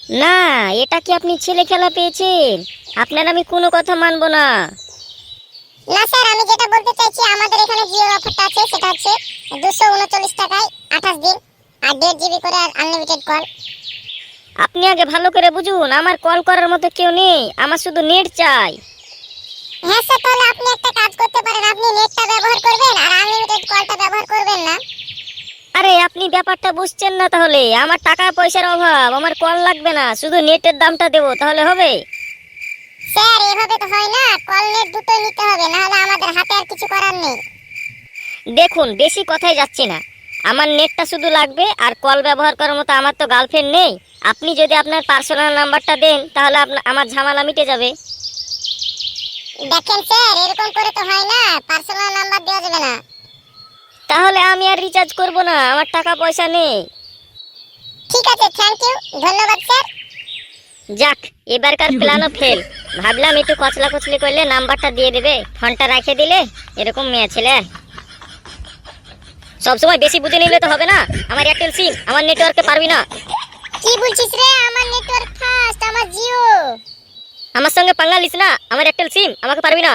না, এটা কি আপনি ছেলে খেলা পেয়েছেন? আপনার আমি কোনো কথা মানবো না। না স্যার, আমি যেটা বলতে চাইছি আমাদের এখানে জিওর অফারটা আছে, সেটা হচ্ছে 239 টাকায় 28 দিন আর 1.5 জিবি করে আনলিমিটেড কল। আপনি আগে ভালো করে বুঝুন, আমার কল করার মতো কেউ নেই, আমার শুধু নেট চাই। হ্যাঁ স্যার, তাহলে আপনি একটা কাজ করতে পারেন, আপনি নেটটা ব্যবহার করবেন আর আনলিমিটেড কলটা ব্যবহার করবেন না। আরে আপনি ব্যাপারটা বুঝছেন না, তাহলে আমার টাকা পয়সার অভাব, আমার কল লাগবে না, শুধু নেটের দামটা দেবো তাহলে হবে। স্যার এভাবে তো হয় না, কল নেট দুটোই নিতে হবে, না হলে আমাদের হাতে আর কিছু করার নেই। দেখুন, বেশি কথাই যাচ্ছে না, আমার নেটটা শুধু লাগবে আর কল ব্যবহার করার মতো আমার তো গার্লফ্রেন্ড নেই। আপনি যদি আপনার পার্সোনাল নাম্বারটা দেন তাহলে আমার ঝামেলা মিটে যাবে। দেখেন স্যার, এরকম করে তো হয় না, পার্সোনাল নাম্বার দেওয়া যাবে না। তাহলে আমি আর রিচার্জ করব না, আমার টাকা পয়সা নেই। ঠিক আছে, থ্যাংক ইউ, ধন্যবাদ স্যার। যাক, এবারকার প্ল্যানও ফেল। ভাবলাম একটু কচলা কচলি করলে নাম্বারটা দিয়ে দেবে, ফোনটা রেখে দিলে। এরকম মেয়ে ছেলে সবসময় বেশি বুঝে নিলে তো হবে না। আমার এয়ারটেল সিম, আমার নেটওয়ার্কে পারবি না। কি বলছিস রে? আমার নেটওয়ার্ক ফাস্ট, আমার জিও। আমার সঙ্গে পাঙ্গা লিস না, আমার এয়ারটেল সিম, আমাকে পারবি না।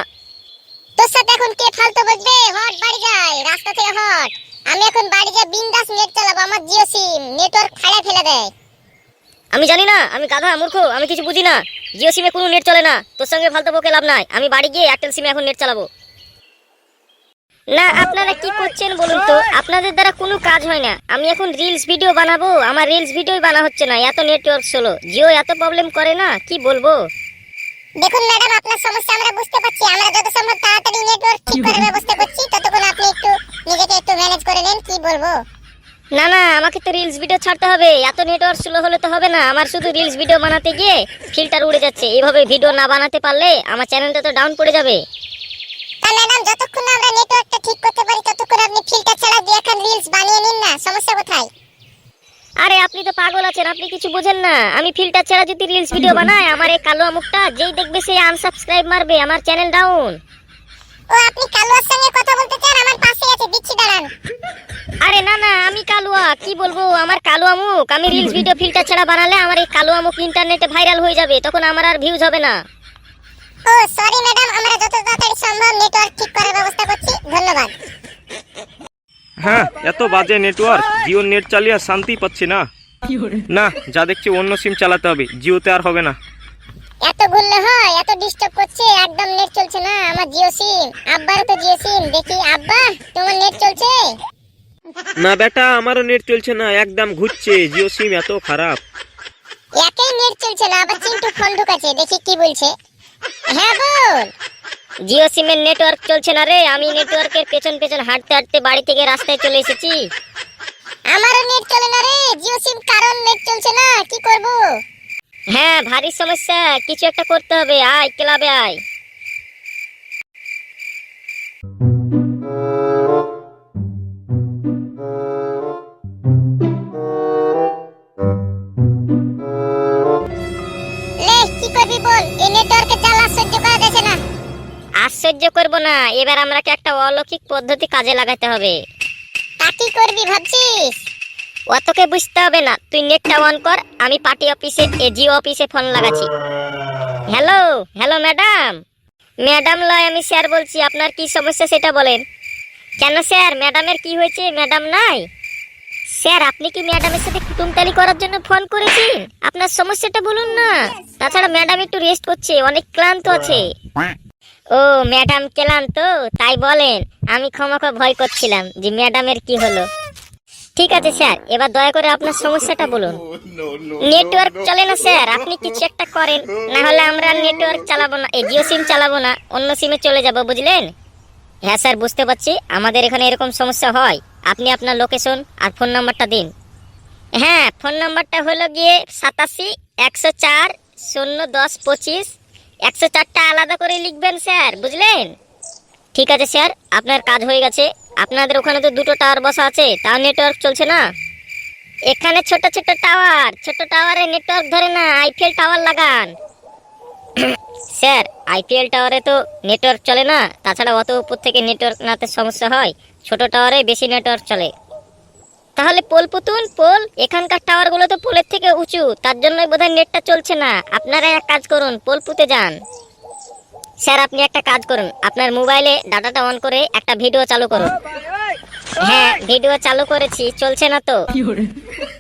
তোর সাথে এখন কে ফালতু বকবে? হট বাড়ি যাই, রাস্তা থেকে হট। আমি এখন বাড়ি যা বিন্দাস নেট চালাবো, আমার জিও সিম নেটওয়ার্ক ফাড়া ফেলে দেয়। আমি জানি না, আমি গাধা মূর্খ, আমি কিছু বুঝি না। জিও সিমে কোনো নেট চলে না, তোর সঙ্গে ফালতু বকে লাভ নাই। আমি বাড়ি গিয়ে এয়ারটেল সিমে এখন নেট চালাবো। না, আপনারা কি করছেন বলুন তো? আপনাদের দ্বারা কোনো কাজ হয় না। আমি এখন রিলস ভিডিও বানাবো, আমার রিলস ভিডিওই বানা হচ্ছে না, এত নেটওয়ার্ক স্লো। জিও এত প্রবলেম করে না, কি বলবো। দেখুন ম্যাডাম, আপনার সমস্যা আমরা বুঝতে পারছি, আমরা যত সম্ভব তাড়াতাড়ি নেটওয়ার্ক ঠিক করার ব্যবস্থা করছি, ততক্ষণ আপনি একটু নিজেকে একটু ম্যানেজ করে নেন, কি বলবো। না না, আমাকে তো রিলস ভিডিও ছাড়তে হবে, এত নেটওয়ার্ক স্লো হলে তো হবে না। আমার শুধু রিলস ভিডিও বানাতে গিয়ে ফিল্টার উড়ে যাচ্ছে। এইভাবে ভিডিও না বানাতে পারলে আমার চ্যানেলটা তো ডাউন পড়ে যাবে। তা ম্যাডাম, যতক্ষণ না আমরা নেটওয়ার্কটা ঠিক করতে পারি ততক্ষণ আপনি ফিল্টার ছাড়া দিয়ে এখন রিলস বানিয়ে নিন না, সমস্যা কোথায়? আরে আপনি তো পাগল আছেন, আপনি কিছু বোঝেন না। আমি ফিল্টার ছাড়া যদি রিলস ভিডিও বানাই, আমার এই কালো মুখটা যেই দেখবে সেই আনসাবস্ক্রাইব মারবে, আমার চ্যানেল ডাউন। ও, আপনি কালুয়ার সঙ্গে কথা বলতে চান? আমার পাশে আছে, দিচ্ছি, দাঁড়ান। আরে না না, আমি কালুয়া, কি বলবো, আমার কালুয়া মুখ। আমি রিলস ভিডিও ফিল্টার ছাড়া বানালে আমার এই কালুয়া মুখ ইন্টারনেটে ভাইরাল হয়ে যাবে, তখন আমার আর ভিউজ হবে না। ও সরি ম্যাডাম, আমরা যত তাড়াতাড়ি সম্ভব নেটওয়ার্ক ঠিক করার ব্যবস্থা করছি, ধন্যবাদ। হ্যাঁ, এত বাজে নেটওয়ার্ক, জিও নেট চালিয়ে আর শান্তি পাচ্ছি না। না, যা দেখছি অন্য সিম চালাতে হবে, জিওতে আর হবে না। এত ঘুরলে হয়? এত ডিস্টার্ব করছে, একদম নেট চলছে না আমার জিও সিম। আব্বার তো জিও সিম, দেখি আব্বা তোমার নেট চলছে? না বেটা, আমারও নেট চলছে না, একদম ঘুরছে, জিও সিম এত খারাপ। একই নেট চলছে না, আবার চিন্টু ফোন ঢুকাচ্ছে, দেখি কি বলছে। হ্যাঁ বল। জিও সিমের নেটওয়ার্ক চলছে না রে, আমি নেটওয়ার্কের পেছন পেছন হাঁটতে হাঁটতে বাড়ি থেকে রাস্তায় চলে এসেছি। আমারও নেট চলে না রে জিও সিম, কারণ নেট চলছে না, কি করব? হ্যাঁ, ভারী সমস্যা, কিছু একটা করতে হবে। আয় ক্লাবে আয়। লে কি করবি বল, এই নেটওয়ার্কে জ্বালা সহ্য করা যাচ্ছে না। আশ্চর্য করব না, এবার আমরাকে একটা অলৌকিক পদ্ধতি কাজে লাগাতে হবে। তা কি করবি ভাবছিস? অতকে বুঝতে হবে না, তুই নেটটা অন কর, আমি পার্টি অফিসে জিও অফিসে ফোন লাগাচ্ছি। Hello hello madam. ম্যাডাম লয়, আমি স্যার বলছি, আপনার কি সমস্যা সেটা বলেন। কেন স্যার, ম্যাডামের কি হয়েছে? ম্যাডাম নাই? স্যার, আপনি কি ম্যাডামের সাথে কুটুমতালি করার জন্য ফোন করেছেন? আপনার সমস্যাটা বলুন না। তাছাড়া ম্যাডাম একটু রেস্ট করছে, অনেক ক্লান্ত আছে। ও ম্যাডাম ক্লান্ত, তাই বলেন? আমি ক্ষমাকে ভয় করছিলাম যে ম্যাডামের কি হলো। ঠিক আছে স্যার, এবার দয়া করে আপনার সমস্যাটা বলুন। নেটওয়ার্ক চলে না স্যার, আপনি কিছু একটা করেন, না হলে আমরা নেটওয়ার্ক চালাবো না, এই জিও সিম চালাবো না, অন্য সিমে চলে যাব, বুঝলেন? হ্যাঁ স্যার, বুঝতে পারছি, আমাদের এখানে এরকম সমস্যা হয়। আপনি আপনার লোকেশন আর ফোন নাম্বারটা দিন। হ্যাঁ, ফোন নাম্বারটা হলো গিয়ে 87 104 010 25। 104টা আলাদা করে লিখবেন স্যার, বুঝলেন? ঠিক আছে স্যার, আপনার কাজ হয়ে গেছে। আপনাদের ওখানে তো দুটো টাওয়ার বসা আছে, তাও নেটওয়ার্ক চলছে না। এখানে ছোট ছোট টাওয়ার, ছোট টাওয়ারে নেটওয়ার্ক ধরে না, আইফেল টাওয়ার লাগান। স্যার, আইপিএল টাওয়ারে তো নেটওয়ার্ক চলে না, তাছাড়া অত উপর থেকে নেটওয়ার্ক নাতে সমস্যা হয়। ছোট টাওয়ারে বেশি নেটওয়ার্ক চলে। তাহলে পোল পুতুন, পোল। এখানকার টাওয়ার গুলো তো পোলের থেকে উঁচু, তার জন্যই বোধহয় নেটটা চলছে না। আপনারা এক কাজ করুন, পোল পুঁতে যান। স্যার আপনি একটা কাজ করুন, আপনার মোবাইলে ডাটাটা অন করে একটা ভিডিও চালু করুন। হ্যাঁ ভিডিও চালু করেছি, চলছে না তো?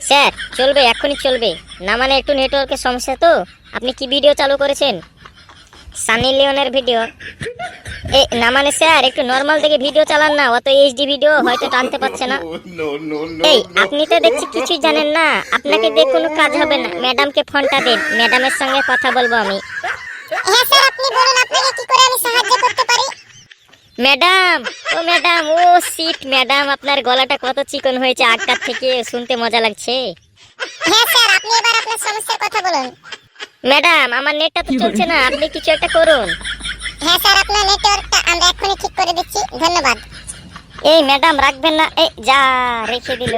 স্যার চলবে, এক্ষুনি চলবে। না মানে একটু নেটওয়ার্কের সমস্যা তো। আপনি কি ভিডিও চালু করেছেন? সানি লিওনের ভিডিও? না মানে স্যার একটু নরমাল দেখে ভিডিও চালান না, অত এইচডি ভিডিও হয়তো টানতে পারছে না। এই আপনি তো দেখছি কিছুই জানেন না, আপনাকে দিয়ে কোনো কাজ হবে না। ম্যাডামকে ফোনটা দিন, ম্যাডামের সঙ্গে কথা বলবো আমি। হ্যাঁ স্যার, আপনি বলুন আপনাকে কি করে আমি সাহায্য করতে পারি। ম্যাডাম, ও ম্যাডাম, ও সিট ম্যাডাম, আপনার গলাটা কত চিকন হয়েছে আগকার থেকে, শুনতে মজা লাগছে। হ্যাঁ স্যার, আপনি এবার আপনার সমস্যার কথা বলুন। ম্যাডাম আমার নেটটা তো চলছে না, আপনি কিছু একটা করুন। হ্যাঁ স্যার, আপনার নেটওয়ার্কটা আমরা এক্ষুনি ঠিক করে দিচ্ছি, ধন্যবাদ। এই ম্যাডাম রাখবেন না, এই যা রেখে দিল।